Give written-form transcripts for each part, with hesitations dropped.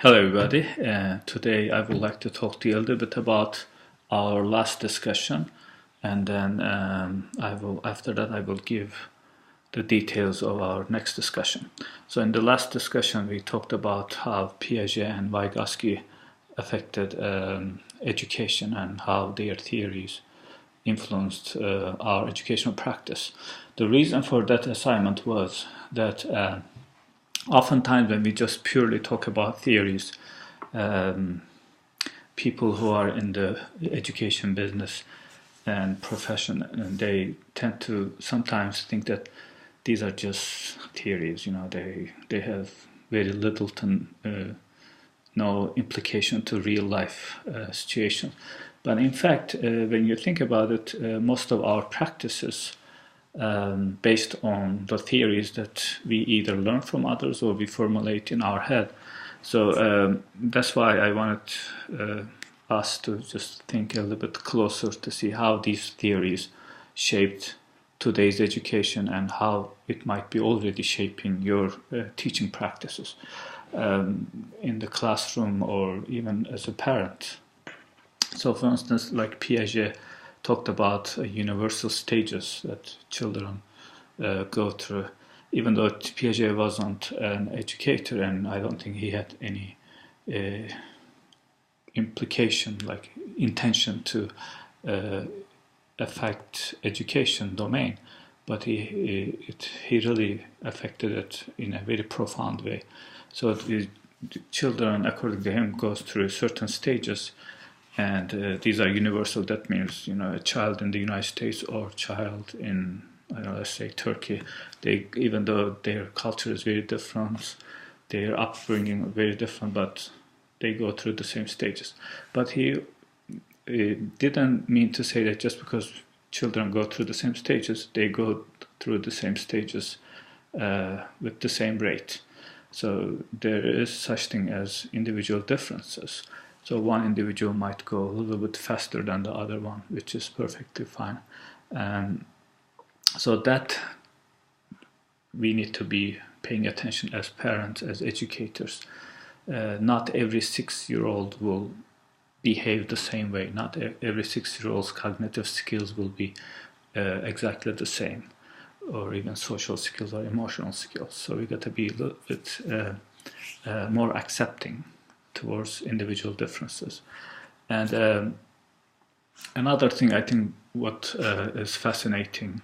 Hello, everybody. Today I would like to talk to you a little bit about our last discussion, and then after that, I will give the details of our next discussion. So, in the last discussion, we talked about how Piaget and Vygotsky affected education and how their theories influenced our educational practice. The reason for that assignment was that oftentimes when we just purely talk about theories, people who are in the education business and profession, and they tend to sometimes think that these are just theories. They have very little to no implication to real life situations. But in fact, when you think about it, most of our practices based on the theories that we either learn from others or we formulate in our head. So that's why I wanted us to just think a little bit closer to see how these theories shaped today's education and how it might be already shaping your teaching practices in the classroom or even as a parent. So for instance, like Piaget talked about universal stages that children go through, even though Piaget wasn't an educator, and I don't think he had any implication, like intention to affect education domain, but he really affected it in a very profound way. So children, according to him, goes through certain stages. And these are universal. That means, a child in the United States or child in, let's say Turkey, even though their culture is very different, their upbringing very different, but they go through the same stages. But he didn't mean to say that just because children go through the same stages, they go through the same stages with the same rate. So there is such thing as individual differences. So one individual might go a little bit faster than the other one, which is perfectly fine. So that we need to be paying attention as parents, as educators. Not every 6-year-old will behave the same way. Not every 6-year-old's cognitive skills will be exactly the same, or even social skills or emotional skills. So we got to be a little bit more accepting towards individual differences. And another thing I think what is fascinating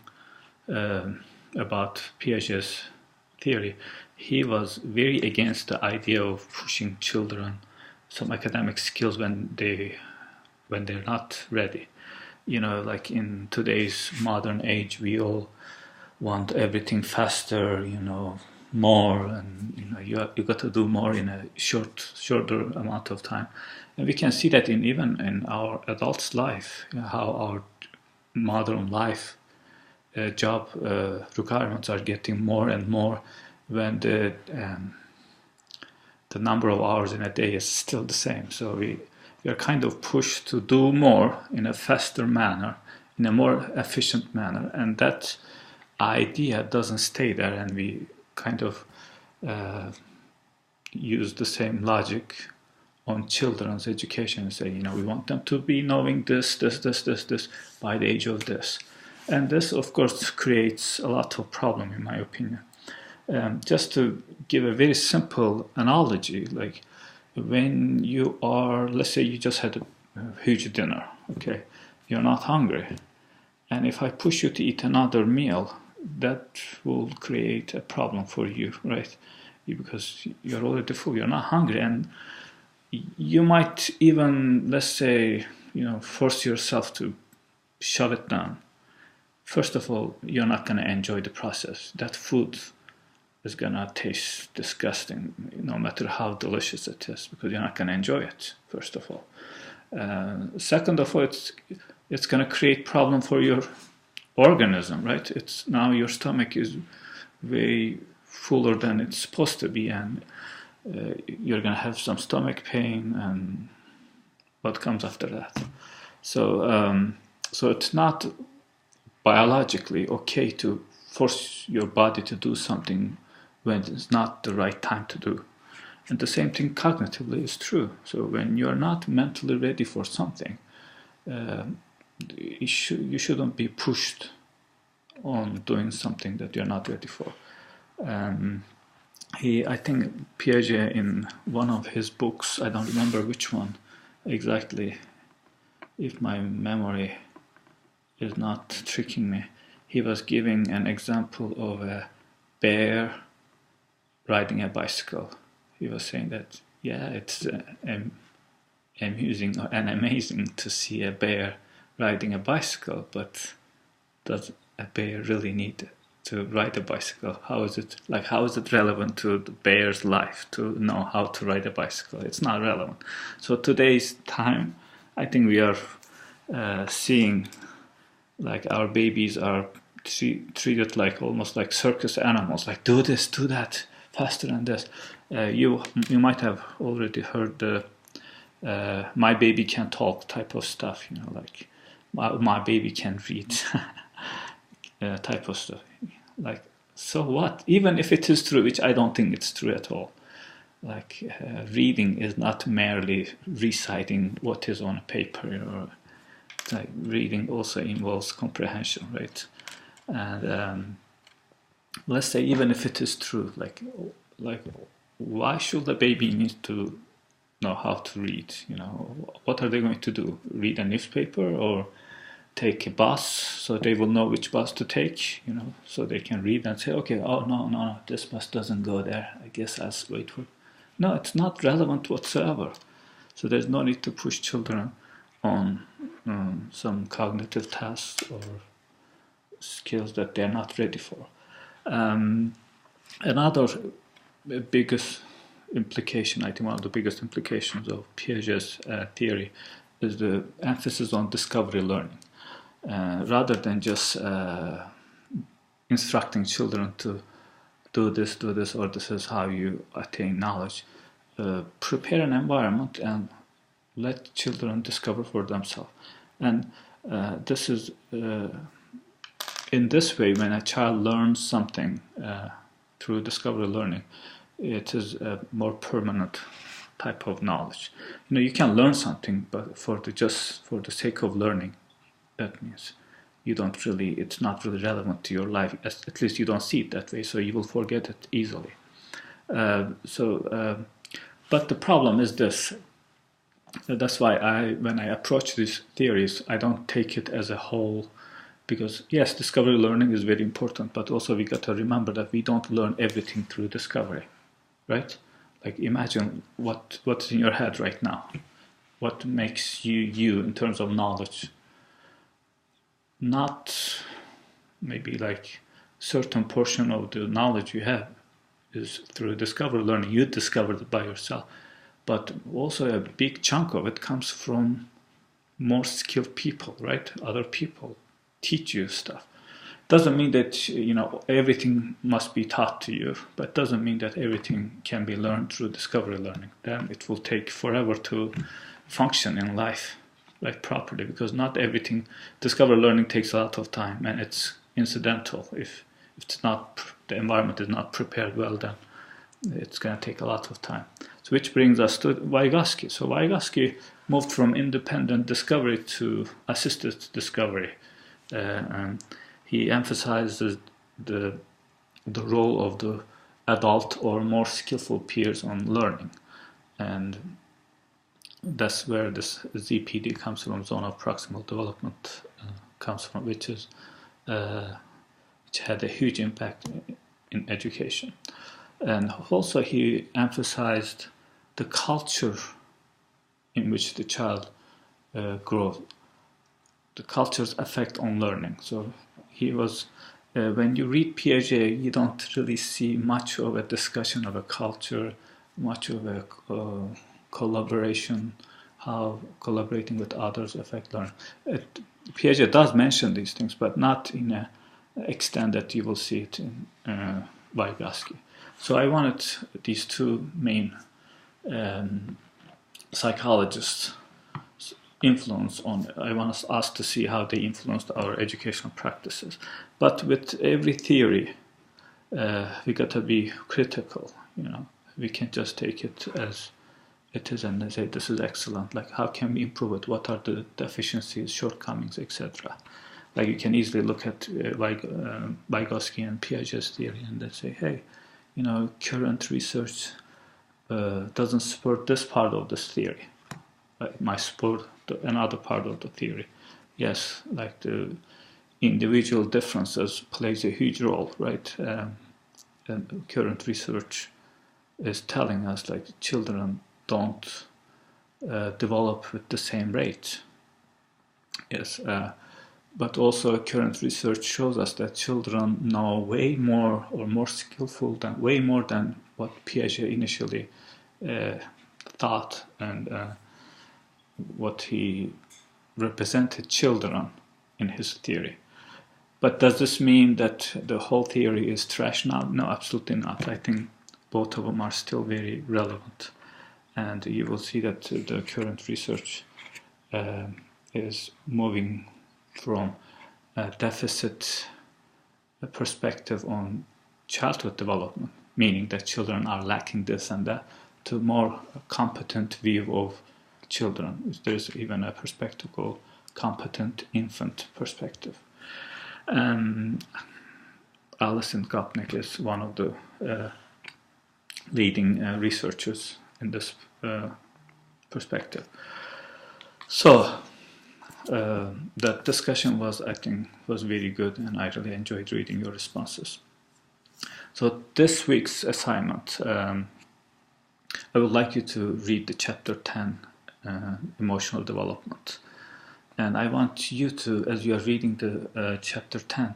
about Piaget's theory, he was very against the idea of pushing children some academic skills when they're not ready. Like in today's modern age, we all want everything faster, more, and you got to do more in a shorter amount of time. And we can see that even in our adults' life, how our modern life job requirements are getting more and more when the number of hours in a day is still the same. So we are kind of pushed to do more in a faster manner, in a more efficient manner, and that idea doesn't stay there, and we kind of use the same logic on children's education and say, we want them to be knowing this by the age of this. And this, of course, creates a lot of problem, in my opinion. Just to give a very simple analogy, like when you are, let's say you just had a huge dinner, okay? You're not hungry. And if I push you to eat another meal, that will create a problem for you, right? Because you're already full, you're not hungry, and you might even, let's say, force yourself to shove it down. First of all, you're not going to enjoy the process. That food is going to taste disgusting, no matter how delicious it is, because you're not going to enjoy it, first of all. Second of all, it's going to create problem for your organism, right? It's now your stomach is way fuller than it's supposed to be, and you're going to have some stomach pain, and what comes after that? So it's not biologically okay to force your body to do something when it's not the right time to do. And the same thing cognitively is true. So when you're not mentally ready for something, you shouldn't be pushed on doing something that you're not ready for. I think Piaget, in one of his books, I don't remember which one exactly, if my memory is not tricking me, he was giving an example of a bear riding a bicycle. He was saying that, yeah, it's amusing and amazing to see a bear riding a bicycle, but does a bear really need to ride a bicycle? How is it relevant to the bear's life to know how to ride a bicycle? It's not relevant. So today's time, I think we are seeing like our babies are treated like almost like circus animals, like do this, do that, faster than this. You might have already heard the my baby can talk type of stuff, like my baby can read type of stuff. Like, so what? Even if it is true, which I don't think it's true at all. Like reading is not merely reciting what is on a paper, like reading also involves comprehension, right? And let's say even if it is true, like why should a baby need to know how to read? What are they going to do? Read a newspaper or take a bus so they will know which bus to take? So they can read and say, okay, oh no, this bus doesn't go there. I guess I'll wait for it. No, it's not relevant whatsoever. So there's no need to push children on some cognitive tasks or skills that they're not ready for. Another biggest implication, I think one of the biggest implications of Piaget's theory is the emphasis on discovery learning. Rather than just instructing children to do this, or this is how you attain knowledge, prepare an environment and let children discover for themselves. And this is in this way, when a child learns something through discovery learning, it is a more permanent type of knowledge. You can learn something, but for the sake of learning, that means it's not really relevant to your life. At least you don't see it that way, so you will forget it easily. But the problem is this. That's why when I approach these theories, I don't take it as a whole, because yes, discovery learning is very important, but also we got to remember that we don't learn everything through discovery, right? Like imagine what's in your head right now. What makes you in terms of knowledge? Not maybe like certain portion of the knowledge you have is through discovery learning. You discovered it by yourself. But also a big chunk of it comes from more skilled people, right? Other people teach you stuff. Doesn't mean that everything must be taught to you, but doesn't mean that everything can be learned through discovery learning. Then it will take forever to function in life, like properly, because not everything. Discovery learning takes a lot of time, and it's incidental. If it's not, the environment is not prepared well, then it's going to take a lot of time. So which brings us to Vygotsky. So Vygotsky moved from independent discovery to assisted discovery. And he emphasizes the role of the adult or more skillful peers on learning. And that's where this ZPD comes from, zone of proximal development comes from, which had a huge impact in education. And also he emphasized the culture in which the child grows, the culture's effect on learning. So he was, when you read Piaget, you don't really see much of a discussion of a culture, much of a collaboration, how collaborating with others affect learning. Piaget does mention these things, but not in an extent that you will see it in Vygotsky. So I wanted these two main psychologists' influence on. I want us to see how they influenced our educational practices. But with every theory, we got to be critical. We can't just take it as it is and say this is excellent. Like, how can we improve it? What are the deficiencies, shortcomings, etc.? Like, you can easily look at Vygotsky and Piaget's theory and then say, hey, you know, current research doesn't support this part of this theory. It might support another part of the theory. Yes, like the individual differences plays a huge role, right? And current research is telling us like children don't develop with the same rate. Yes, but also current research shows us that children know way more or more skillful than way more than what Piaget initially thought and what he represented children in his theory. But does this mean that the whole theory is trash now? No, absolutely not. I think both of them are still very relevant. And you will see that the current research is moving from a deficit perspective on childhood development, meaning that children are lacking this and that, to more competent view of children. There's even a perspective called competent infant perspective. Alison Gopnik is one of the leading researchers in this perspective. So that discussion was, I think, was very good, and I really enjoyed reading your responses. So this week's assignment, I would like you to read the chapter 10, emotional development. And I want you to, as you are reading the chapter 10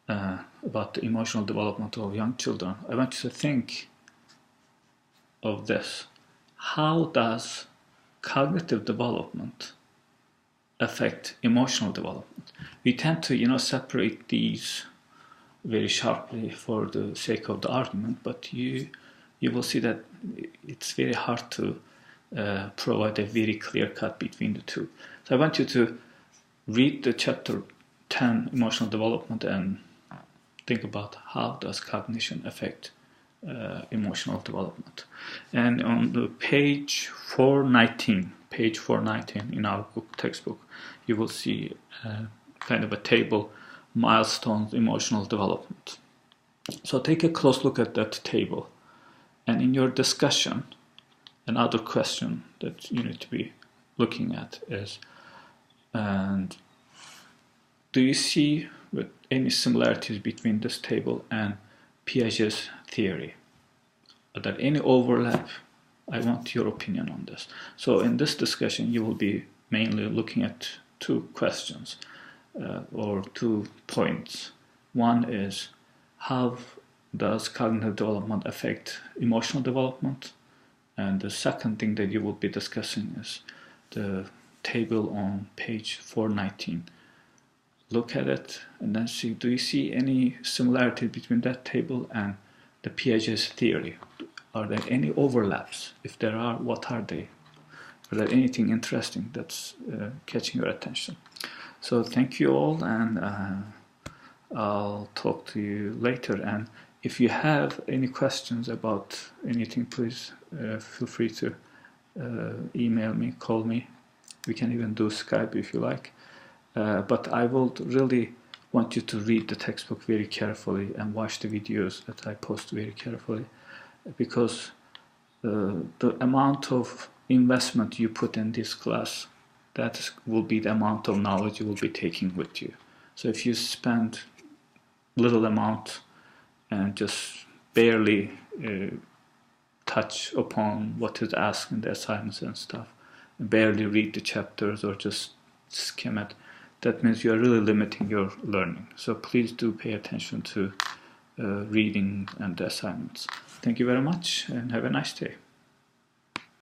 about the emotional development of young children, I want you to think of this. How does cognitive development affect emotional development? We tend to, separate these very sharply for the sake of the argument, but you will see that it's very hard to provide a very clear cut between the two. So I want you to read the chapter 10, emotional development, and think about how does cognition affect emotional development. And on the page 419 in our textbook, you will see kind of a table, milestones, emotional development. So take a close look at that table, and in your discussion, another question that you need to be looking at is, and do you see any similarities between this table and Piaget's theory? Are there any overlap? I want your opinion on this. So in this discussion, you will be mainly looking at two questions or 2 points. One is, how does cognitive development affect emotional development? And the second thing that you will be discussing is the table on page 419. Look at it and then see, do you see any similarity between that table and the Piaget's theory? Are there any overlaps? If there are, what are they? Are there anything interesting that's catching your attention? So thank you all, and I'll talk to you later. And if you have any questions about anything, please feel free to email me, call me. We can even do Skype if you like. But I would really want you to read the textbook very carefully and watch the videos that I post very carefully, because the amount of investment you put in this class, that will be the amount of knowledge you will be taking with you. So if you spend little amount and just barely touch upon what is asked in the assignments and stuff, barely read the chapters or just skim it, that means you are really limiting your learning. So please do pay attention to reading and the assignments. Thank you very much, and have a nice day.